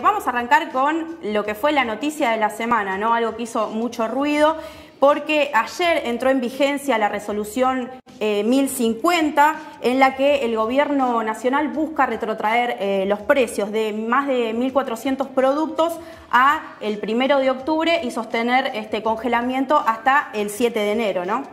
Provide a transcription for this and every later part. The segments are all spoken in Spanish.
vamos a arrancar con lo que fue la noticia de la semana, ¿no? Algo que hizo mucho ruido, porque ayer entró en vigencia la resolución 1050, en la que el gobierno nacional busca retrotraer los precios de más de 1.400 productos a el 1 de octubre y sostener este congelamiento hasta el 7 de enero, ¿no?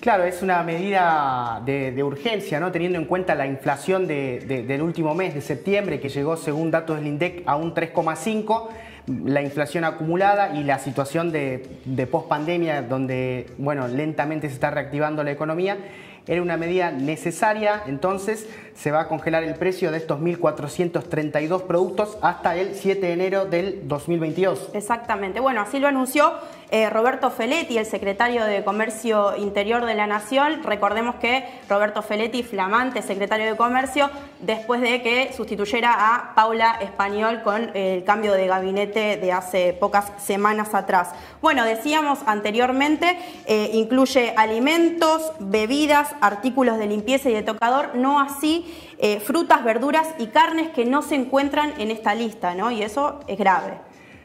Claro, es una medida de urgencia, ¿no? Teniendo en cuenta la inflación del último mes de septiembre, que llegó, según datos del INDEC, a un 3,5%, la inflación acumulada y la situación de pospandemia, donde, bueno, lentamente se está reactivando la economía. Era una medida necesaria, entonces se va a congelar el precio de estos 1.432 productos hasta el 7 de enero del 2022. Exactamente. Bueno, así lo anunció Roberto Feletti, el secretario de Comercio Interior de la Nación. Recordemos que Roberto Feletti, flamante secretario de Comercio, después de que sustituyera a Paula Español con el cambio de gabinete de hace pocas semanas atrás. Bueno, decíamos anteriormente, incluye alimentos, bebidas, artículos de limpieza y de tocador, no así frutas, verduras y carnes que no se encuentran en esta lista, ¿no? Y eso es grave.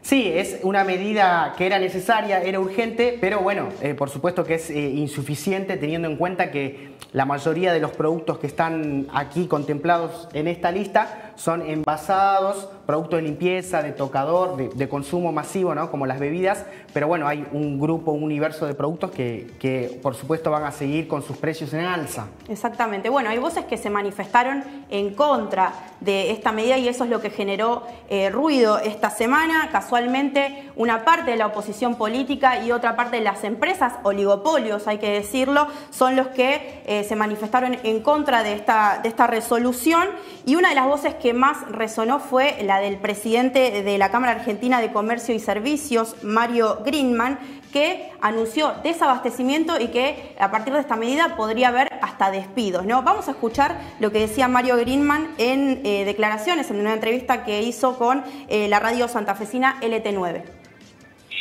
Sí, es una medida que era necesaria, era urgente, pero bueno, por supuesto que es insuficiente teniendo en cuenta que la mayoría de los productos que están aquí contemplados en esta lista son envasados, productos de limpieza, de tocador, de consumo masivo, ¿no? Como las bebidas, pero bueno, hay un grupo, un universo de productos que por supuesto van a seguir con sus precios en alza. Exactamente. Bueno, hay voces que se manifestaron en contra de esta medida y eso es lo que generó ruido esta semana. Casualmente, una parte de la oposición política y otra parte de las empresas, oligopolios hay que decirlo, son los que se manifestaron en contra de esta resolución, y una de las voces que más resonó fue la del presidente de la Cámara Argentina de Comercio y Servicios, Mario Greenman, que anunció desabastecimiento y que a partir de esta medida podría haber hasta despidos, ¿no? Vamos a escuchar lo que decía Mario Greenman en declaraciones, en una entrevista que hizo con la radio santafesina LT9.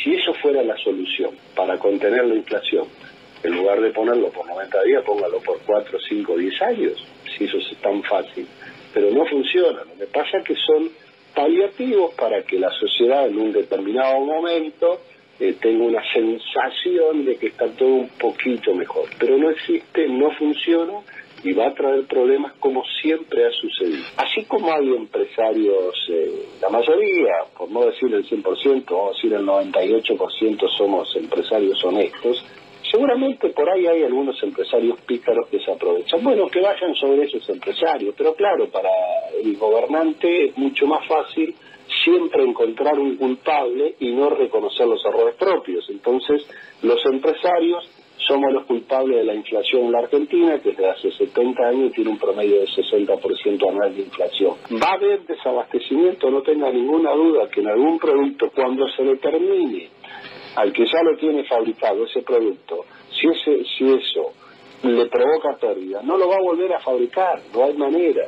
Si eso fuera la solución para contener la inflación, en lugar de ponerlo por 90 días, póngalo por 4, 5, 10 años, si eso es tan fácil. Pero no funciona. Lo que pasa es que son paliativos para que la sociedad en un determinado momento tenga una sensación de que está todo un poquito mejor. Pero no existe, no funciona y va a traer problemas como siempre ha sucedido. Así como hay empresarios, la mayoría, por no decir el 100%, vamos a decir el 98% somos empresarios honestos, seguramente por ahí hay algunos empresarios pícaros que se aprovechan. Bueno, que vayan sobre esos empresarios, pero claro, para el gobernante es mucho más fácil siempre encontrar un culpable y no reconocer los errores propios. Entonces, los empresarios somos los culpables de la inflación en la Argentina, que desde hace 70 años tiene un promedio de 60% anual de inflación. Va a haber desabastecimiento, no tenga ninguna duda que en algún producto, cuando se determine al que ya lo tiene fabricado ese producto, si eso le provoca pérdida, no lo va a volver a fabricar, no hay manera.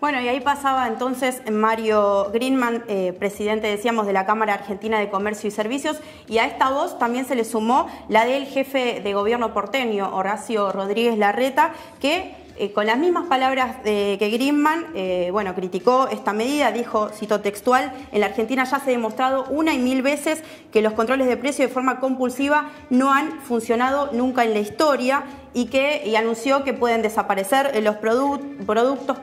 Bueno, y ahí pasaba entonces Mario Greenman, presidente, decíamos, de la Cámara Argentina de Comercio y Servicios, y a esta voz también se le sumó la del jefe de gobierno porteño, Horacio Rodríguez Larreta, que con las mismas palabras que Greenman, bueno, criticó esta medida, dijo, cito textual, en la Argentina ya se ha demostrado una y mil veces que los controles de precio de forma compulsiva no han funcionado nunca en la historia, y anunció que pueden desaparecer los productos,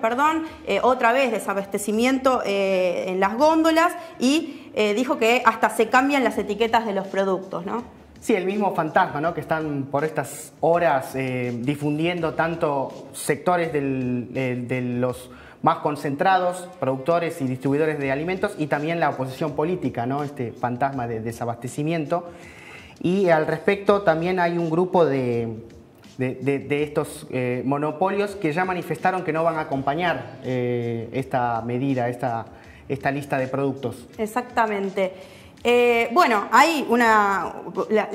otra vez desabastecimiento en las góndolas, y dijo que hasta se cambian las etiquetas de los productos, ¿no? Sí, el mismo fantasma, ¿no? Que están por estas horas difundiendo tanto sectores de los más concentrados, productores y distribuidores de alimentos, y también la oposición política, ¿no? Este fantasma de desabastecimiento. Y al respecto también hay un grupo de estos monopolios que ya manifestaron que no van a acompañar esta medida, esta lista de productos. Exactamente. Bueno, hay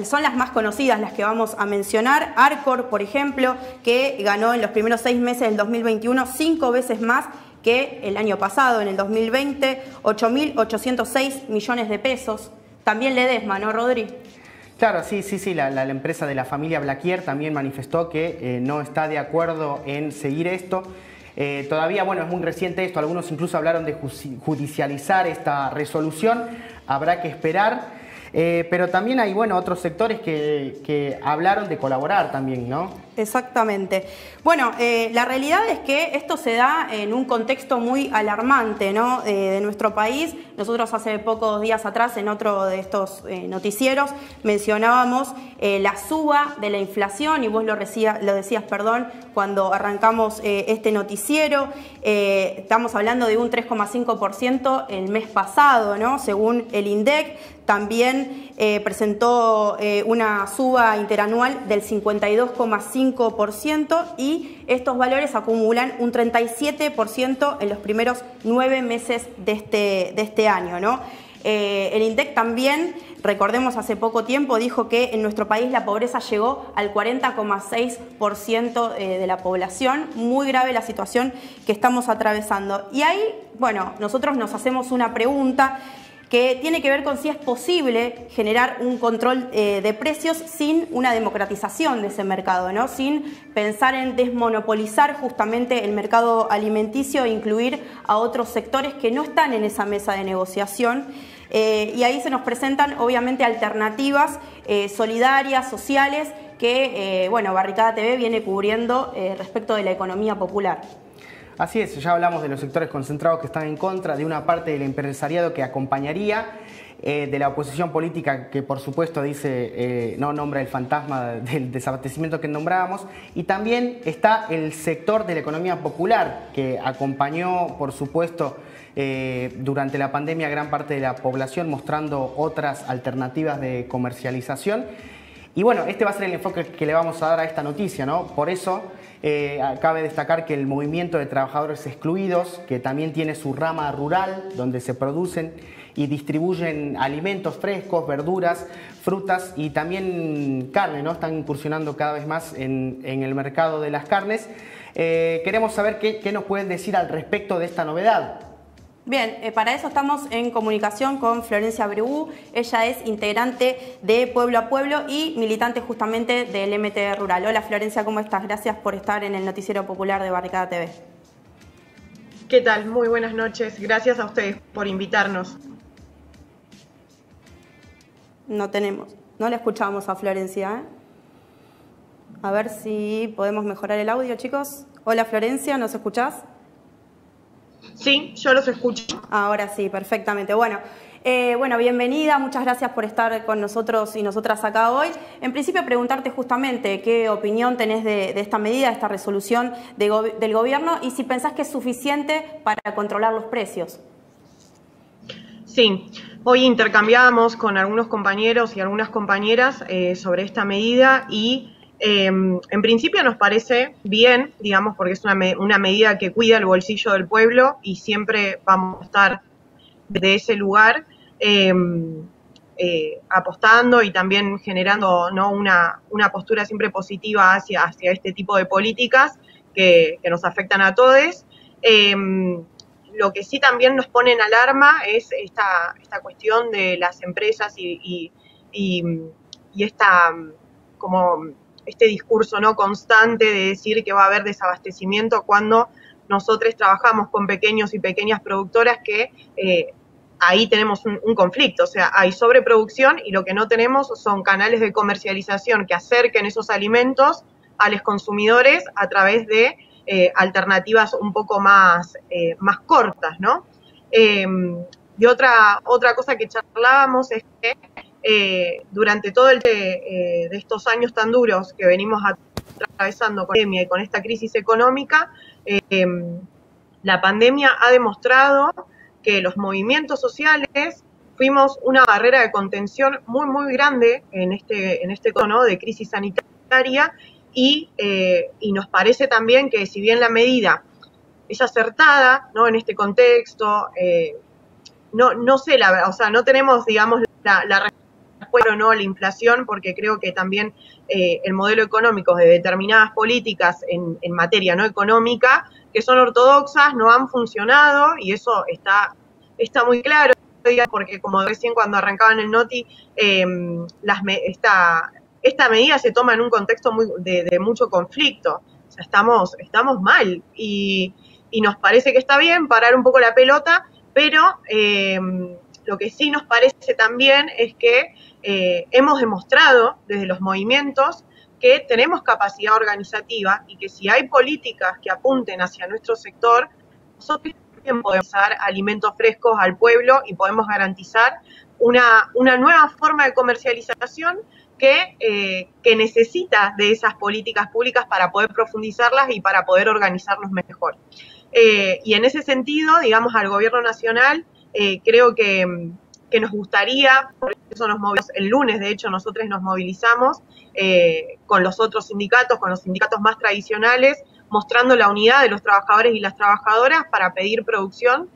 son las más conocidas las que vamos a mencionar. Arcor, por ejemplo, que ganó en los primeros 6 meses del 2021 5 veces más que el año pasado, en el 2020, 8.806 millones de pesos. También Ledesma, ¿no, Rodri? Claro, sí, la empresa de la familia Blaquier también manifestó que no está de acuerdo en seguir esto. Todavía, bueno, es muy reciente esto, algunos incluso hablaron de judicializar esta resolución, habrá que esperar. Pero también hay, bueno, otros sectores que hablaron de colaborar también, ¿no? Exactamente. Bueno, la realidad es que esto se da en un contexto muy alarmante, ¿no? De nuestro país. Nosotros hace pocos días atrás, en otro de estos noticieros, mencionábamos la suba de la inflación, y vos lo decías, perdón, cuando arrancamos este noticiero. Estamos hablando de un 3,5% el mes pasado, ¿no? Según el INDEC. También presentó una suba interanual del 52,5%, y estos valores acumulan un 37% en los primeros 9 meses de este año, ¿no? El INDEC también, recordemos, hace poco tiempo dijo que en nuestro país la pobreza llegó al 40,6% de la población. Muy grave la situación que estamos atravesando. Y ahí, bueno, nosotros nos hacemos una pregunta que tiene que ver con si es posible generar un control de precios sin una democratización de ese mercado, ¿no? Sin pensar en desmonopolizar justamente el mercado alimenticio e incluir a otros sectores que no están en esa mesa de negociación. Y ahí se nos presentan, obviamente, alternativas solidarias, sociales, que, bueno, Barricada TV viene cubriendo respecto de la economía popular. Así es, ya hablamos de los sectores concentrados que están en contra, de una parte del empresariado que acompañaría, de la oposición política que por supuesto dice no nombra el fantasma del desabastecimiento que nombrábamos, y también está el sector de la economía popular que acompañó por supuesto durante la pandemia a gran parte de la población, mostrando otras alternativas de comercialización. Y bueno, este va a ser el enfoque que le vamos a dar a esta noticia, ¿no? Por eso cabe destacar que el movimiento de trabajadores excluidos, que también tiene su rama rural, donde se producen y distribuyen alimentos frescos, verduras, frutas y también carne, ¿no? Están incursionando cada vez más en el mercado de las carnes. Queremos saber qué nos pueden decir al respecto de esta novedad. Bien, para eso estamos en comunicación con Florencia Breú. Ella es integrante de Pueblo a Pueblo y militante justamente del MT Rural. Hola Florencia, ¿cómo estás? Gracias por estar en el Noticiero Popular de Barricada TV. ¿Qué tal? Muy buenas noches. Gracias a ustedes por invitarnos. No la escuchamos a Florencia, ¿eh? A ver si podemos mejorar el audio, chicos. Hola Florencia, ¿nos escuchás? Sí, yo los escucho. Ahora sí, perfectamente. Bueno, bienvenida, muchas gracias por estar con nosotros y nosotras acá hoy. En principio, preguntarte justamente qué opinión tenés de esta medida, de esta resolución del gobierno, y si pensás que es suficiente para controlar los precios. Sí, hoy intercambiamos con algunos compañeros y algunas compañeras sobre esta medida y en principio nos parece bien, digamos, porque es una medida que cuida el bolsillo del pueblo y siempre vamos a estar desde ese lugar apostando y también generando, ¿no?, una postura siempre positiva hacia este tipo de políticas que nos afectan a todos. Lo que sí también nos pone en alarma es esta cuestión de las empresas y esta como este discurso no constante de decir que va a haber desabastecimiento cuando nosotros trabajamos con pequeños y pequeñas productoras que ahí tenemos un conflicto, o sea, hay sobreproducción y lo que no tenemos son canales de comercialización que acerquen esos alimentos a los consumidores a través de alternativas un poco más cortas, ¿no? Y otra cosa que charlábamos es que durante todo de estos años tan duros que venimos atravesando con la pandemia y con esta crisis económica, la pandemia ha demostrado que los movimientos sociales fuimos una barrera de contención muy, muy grande en este tono de crisis sanitaria y nos parece también que si bien la medida es acertada, ¿no?, en este contexto, no sé, o sea, no tenemos, digamos, la respuesta o no a la inflación, porque creo que también el modelo económico de determinadas políticas en materia no económica, que son ortodoxas, no han funcionado, y eso está muy claro, porque como recién cuando arrancaban el Noti, esta medida se toma en un contexto de mucho conflicto. sea, estamos mal y nos parece que está bien parar un poco la pelota, pero lo que sí nos parece también es que hemos demostrado desde los movimientos que tenemos capacidad organizativa y que si hay políticas que apunten hacia nuestro sector, nosotros también podemos dar alimentos frescos al pueblo y podemos garantizar una nueva forma de comercialización que necesita de esas políticas públicas para poder profundizarlas y para poder organizarnos mejor. Y en ese sentido, digamos, al gobierno nacional, creo que nos gustaría, por eso nos movilizamos, el lunes de hecho nosotros nos movilizamos con los otros sindicatos, con los sindicatos más tradicionales, mostrando la unidad de los trabajadores y las trabajadoras para pedir producción.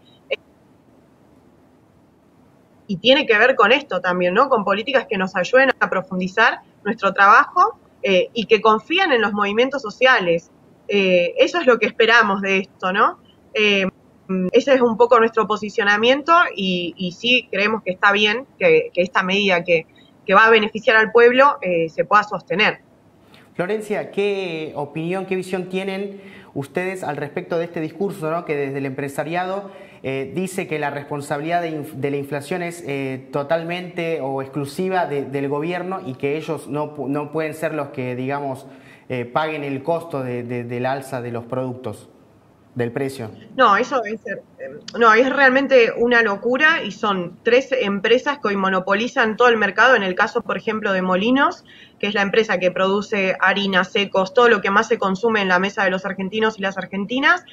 Y tiene que ver con esto también, ¿no? Con políticas que nos ayuden a profundizar nuestro trabajo y que confíen en los movimientos sociales. Eso es lo que esperamos de esto, ¿no? Ese es un poco nuestro posicionamiento y sí creemos que está bien que esta medida que va a beneficiar al pueblo se pueda sostener. Florencia, ¿qué opinión, qué visión tienen ustedes al respecto de este discurso, ¿no? Que desde el empresariado dice que la responsabilidad de la inflación es totalmente o exclusiva del gobierno y que ellos no pueden ser los que, digamos, paguen el costo del alza de los productos, del precio? No, eso es realmente una locura y son 3 empresas que hoy monopolizan todo el mercado. En el caso, por ejemplo, de Molinos, que es la empresa que produce harinas, secos, todo lo que más se consume en la mesa de los argentinos y las argentinas,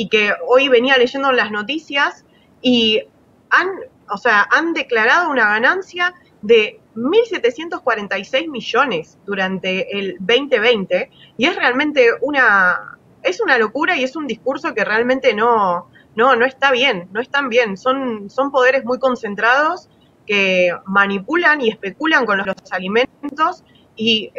y que hoy venía leyendo en las noticias y han declarado una ganancia de 1.746 millones durante el 2020 y es realmente una locura y es un discurso que realmente no está bien, no están bien. Son poderes muy concentrados que manipulan y especulan con los alimentos y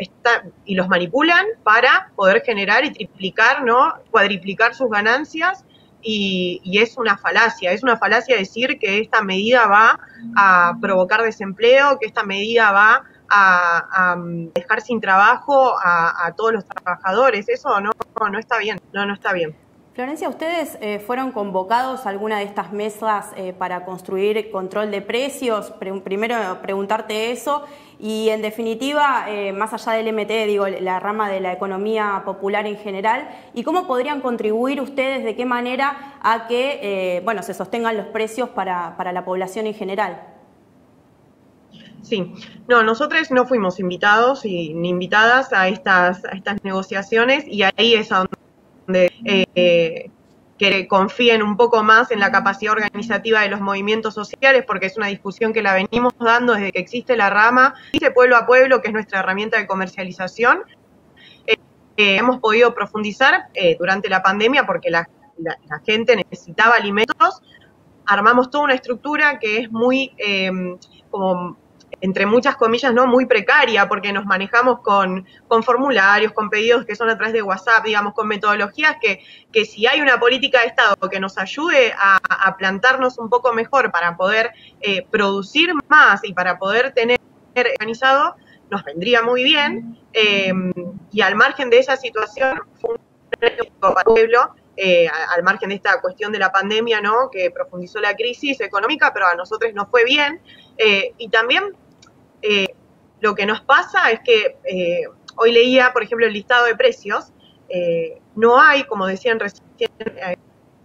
los manipulan para poder generar y triplicar, ¿no? Cuadriplicar sus ganancias y es una falacia decir que esta medida va a provocar desempleo, que esta medida va a dejar sin trabajo a todos los trabajadores. Eso no está bien, no está bien. Florencia, ¿ustedes fueron convocados a alguna de estas mesas para construir control de precios? Primero preguntarte eso y en definitiva, más allá del MT, digo, la rama de la economía popular en general, ¿y cómo podrían contribuir ustedes, de qué manera, a que se sostengan los precios para la población en general? Sí, no, nosotros no fuimos invitados ni invitadas a estas negociaciones y ahí es a donde que confíen un poco más en la capacidad organizativa de los movimientos sociales, porque es una discusión que la venimos dando desde que existe la rama, existe Pueblo a Pueblo, que es nuestra herramienta de comercialización. Hemos podido profundizar durante la pandemia porque la gente necesitaba alimentos. Armamos toda una estructura que es muy, como entre muchas comillas, no muy precaria, porque nos manejamos con formularios, con pedidos que son a través de WhatsApp, digamos, con metodologías que si hay una política de Estado que nos ayude a plantarnos un poco mejor para poder producir más y para poder tener organizado, nos vendría muy bien. Y al margen de esa situación, fue un para el pueblo, al margen de esta cuestión de la pandemia, ¿no? Que profundizó la crisis económica, pero a nosotros nos fue bien. Y también lo que nos pasa es que hoy leía, por ejemplo, el listado de precios. No hay, como decían recién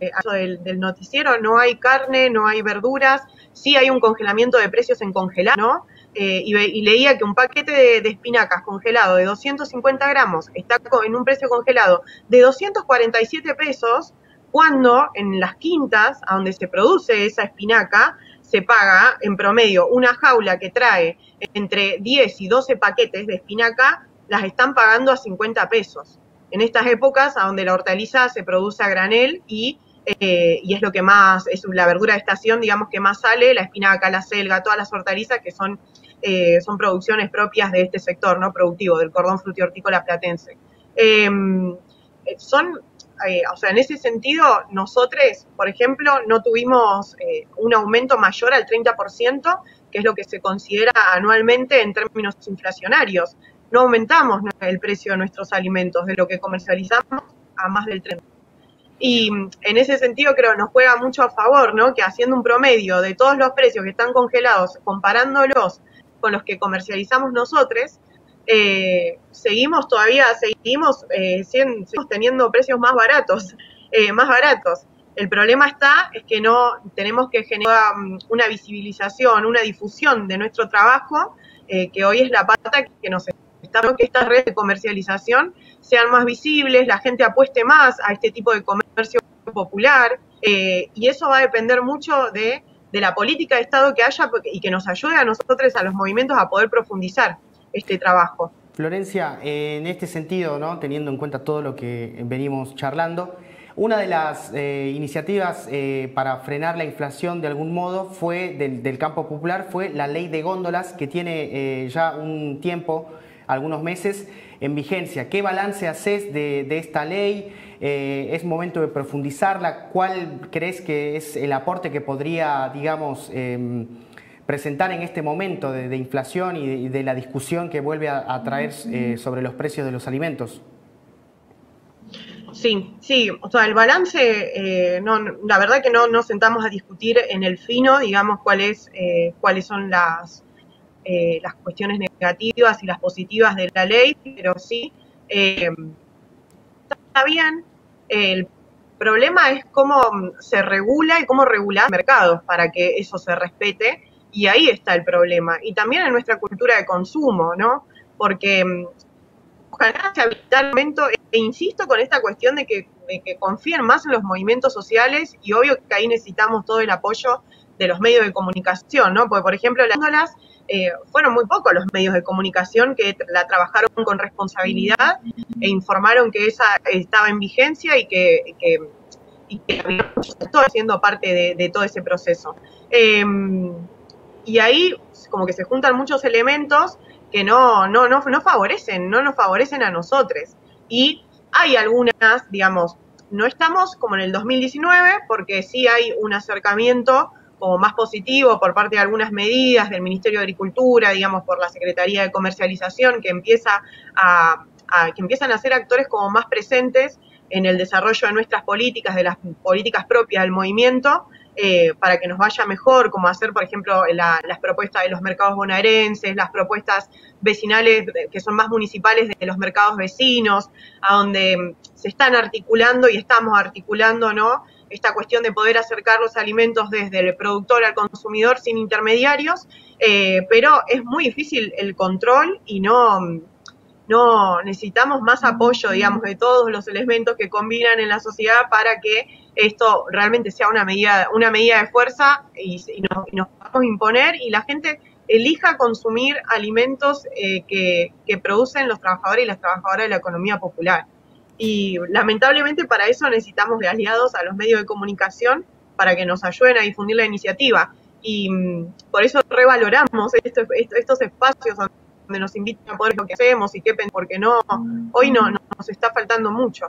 del noticiero, no hay carne, no hay verduras, sí hay un congelamiento de precios en congelado, ¿no? Y leía que un paquete de espinacas congelado de 250 gramos está en un precio congelado de 247 pesos, cuando en las quintas, a donde se produce esa espinaca, se paga en promedio una jaula que trae entre 10 y 12 paquetes de espinaca, las están pagando a 50 pesos. En estas épocas, a donde la hortaliza se produce a granel y es lo que más, es la verdura de estación, digamos, que más sale, la espinaca, la selga, todas las hortalizas que son producciones propias de este sector, ¿no? Productivo, del cordón frutihortícola platense. En ese sentido, nosotros, por ejemplo, no tuvimos un aumento mayor al 30%, que es lo que se considera anualmente en términos inflacionarios. no aumentamos el precio de nuestros alimentos, de lo que comercializamos a más del 30%. Y en ese sentido creo que nos juega mucho a favor, ¿no? Que haciendo un promedio de todos los precios que están congelados, comparándolos con los que comercializamos nosotros, seguimos teniendo precios más baratos. El problema es que no tenemos que generar una visibilización, una difusión de nuestro trabajo, que hoy es la pata que nos está, ¿no? Que estas redes de comercialización sean más visibles, la gente apueste más a este tipo de comercio popular, y eso va a depender mucho de la política de Estado que haya y que nos ayude a nosotros, a los movimientos, a poder profundizar este trabajo. Florencia, en este sentido, ¿no? Teniendo en cuenta todo lo que venimos charlando, una de las iniciativas para frenar la inflación de algún modo fue del campo popular fue la ley de góndolas, que tiene ya un tiempo, algunos meses, en vigencia. ¿Qué balance haces de esta ley? ¿Es momento de profundizarla? ¿Cuál crees que es el aporte que podría, digamos, presentar en este momento de inflación y de la discusión que vuelve a traer sobre los precios de los alimentos? Sí, o sea, el balance, la verdad que no nos sentamos a discutir en el fino, digamos, cuáles son las cuestiones negativas y las positivas de la ley, pero sí, está bien. El problema es cómo se regula y cómo regular mercados para que eso se respete, y ahí está el problema. Y también en nuestra cultura de consumo, ¿no? Porque ojalá se habilite el momento, e insisto con esta cuestión de que confíen más en los movimientos sociales, y obvio que ahí necesitamos todo el apoyo de los medios de comunicación, ¿no? Porque, por ejemplo, las góndolas fueron muy pocos los medios de comunicación que la trabajaron con responsabilidad e informaron que esa estaba en vigencia y que estoy siendo parte de todo ese proceso. Y ahí como que se juntan muchos elementos que no nos favorecen a nosotros. Y hay algunas, digamos, no estamos como en el 2019, porque sí hay un acercamiento como más positivo por parte de algunas medidas del Ministerio de Agricultura, digamos, por la Secretaría de Comercialización, que empiezan a ser actores como más presentes en el desarrollo de nuestras políticas, de las políticas propias del movimiento, para que nos vaya mejor, como hacer, por ejemplo, las propuestas de los mercados bonaerenses, las propuestas vecinales que son más municipales de los mercados vecinos, a donde se están articulando y estamos articulando, ¿no?, esta cuestión de poder acercar los alimentos desde el productor al consumidor sin intermediarios, pero es muy difícil el control y no necesitamos más apoyo, digamos, de todos los elementos que combinan en la sociedad para que esto realmente sea una medida de fuerza y nos podamos imponer y la gente elija consumir alimentos que producen los trabajadores y las trabajadoras de la economía popular. Y lamentablemente para eso necesitamos de aliados a los medios de comunicación para que nos ayuden a difundir la iniciativa. Y por eso revaloramos estos espacios donde nos invitan a poder lo que hacemos y qué, porque hoy nos está faltando mucho.